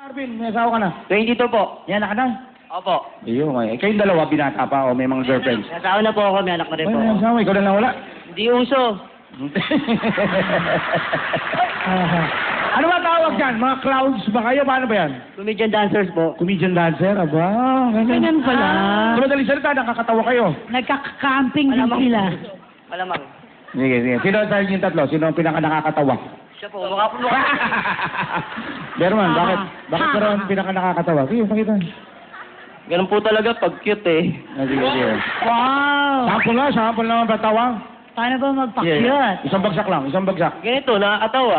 Arvin, may asawa ka na. 22 po. Yan, anak ka na. Opo. Iyo, eh. Kayong dalawa, binata pa o may mga girlfriends? Nasawa na po ako, may anak na rin Ay, po. may asawa, ikaw na lang wala. Hindi uso. Ano ba tawag dyan? Mga clowns ba kayo? Paano ba yan? Comedian dancers po. Comedian dancer? Aba, ganyan. Ganyan pala. Sa madaling salita, nakakatawa kayo. Nagkaka-camping din Malamang. sila. Malamang. Sige, sige. Sino sa yung tatlo? Sino ang pinaka nakakatawa? Siya po, mukha po mukha. Berman, bakit? Bakit ka rin pinaka nakakatawa? Sige, pakita. Ganun po talaga pag cute eh. Sige, sige. Wow! Sample naman patawa. Paano ba magpa-cute? Isang bagsak lang, isang bagsak. Ganito, nakakatawa.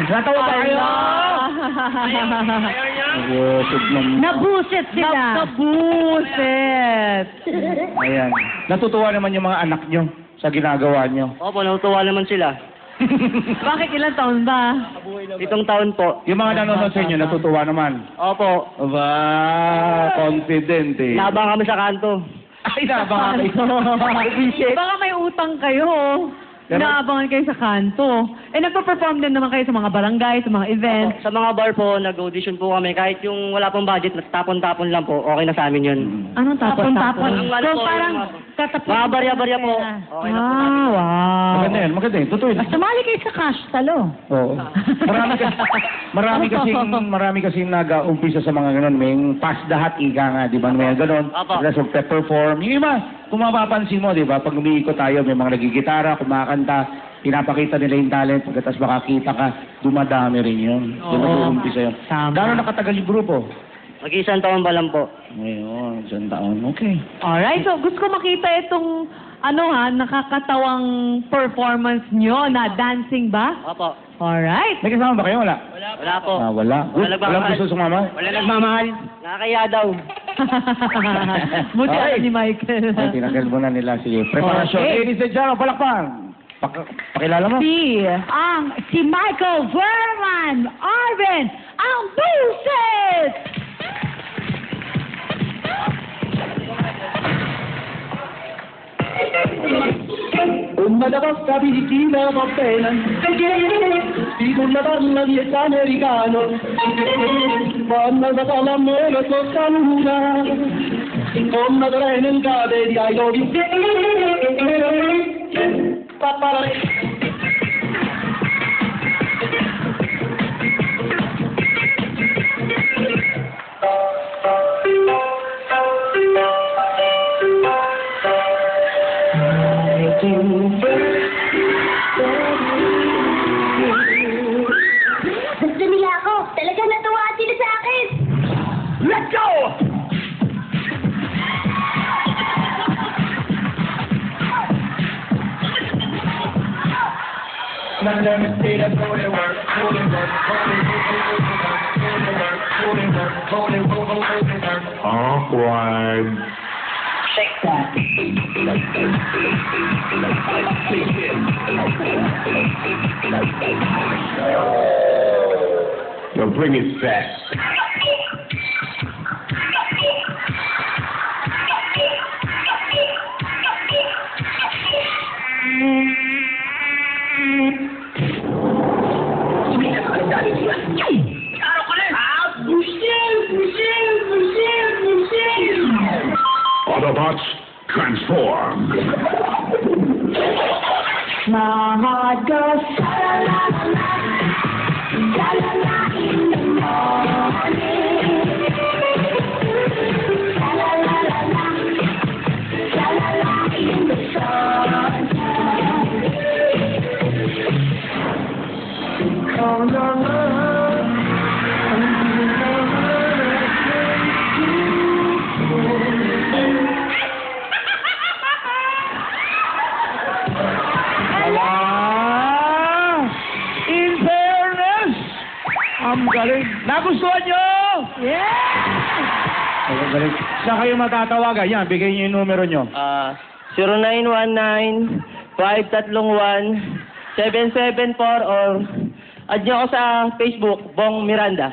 Natawa ba kayo? Nag-usap naman. Nabuset sila. Nabuset. Ayan. Natutuwa naman yung mga anak nyo sa ginagawa nyo. Opo, natutuwa naman sila. Bakit ilang taon ba? 7 taon po. Yung mga nanonood sa inyo, natutuwa naman. Opo. Aba, confident eh. Labang kami sa kanto. Ay, nabang kayo. Baka may utang kayo. Pero- Naabangan kayo sa kanto. Eh, nagpa-perform din naman kayo sa mga barangay, sa mga events. Sa mga bar po, nag-audition po kami. Kahit yung wala pong budget, tapon-tapon lang po, okay na sa amin yun. Anong tapon-tapon? Yung ano So, po, parang yung tatapos. mga barya-barya po. Okay na po. Wow. Maganda yan. Totoo yun. Sumali kayo sa cash talo. Oo. Marami kasing nag-umpisa sa mga ganun. May pass the hat, ika nga, di ba? May ganun. Apo. Tapos magpe-perform. Yung iba, kung mapapansin mo, di ba? Pag umiikot tayo, may mga nagigitara, kumakanta, pinapakita nila yung talent, pagkatapos makakita ka, dumadami rin yun. Doon Oo. nag-uumpisa yun. Tama. Gano'n nakatagal yung grupo? Mag-isang taon pa lang po. Ngayon, isang taon. Okay. Alright, so gusto ko makita itong nakakatawang performance nyo na dancing ba? Opo. Alright. May kasama ba kayo? Wala? Wala po. Ah, wala. Wala Walang nagmamahal. gusto sumama? Wala nagmamahal. Nakakaya daw. Buti Okay. alam ni Michael. Ay, tinakil mo na nila. Sige, preparasyon. Okay. Ladies and gentlemen, palakpan. Pakilala mo? Si Michael Verman Arvin ang buset! Una da vostra visitina va bene, si una donna di età americano, quando da l'amore tocca l'una, come treno in cade di I love you. Papà. Gusto nila ako. Talagang natuwa sila sa akin. Let's go! Awkward. Yo, bring it back. Autobots, transform. My heart goes sha-la-la-la-la, sha-la-la in the morning. Sha-la-la-la-la, sha-la-la in the sunshine. Oh, no, no. Ah! In fairness! Ang galing. Nagustuhan nyo? Yeah! Ang galing. Saan kayo matatawagan? Yan, bigay niyo yung numero nyo. 0919-531-774 or add nyo ako sa Facebook, Bong Miranda.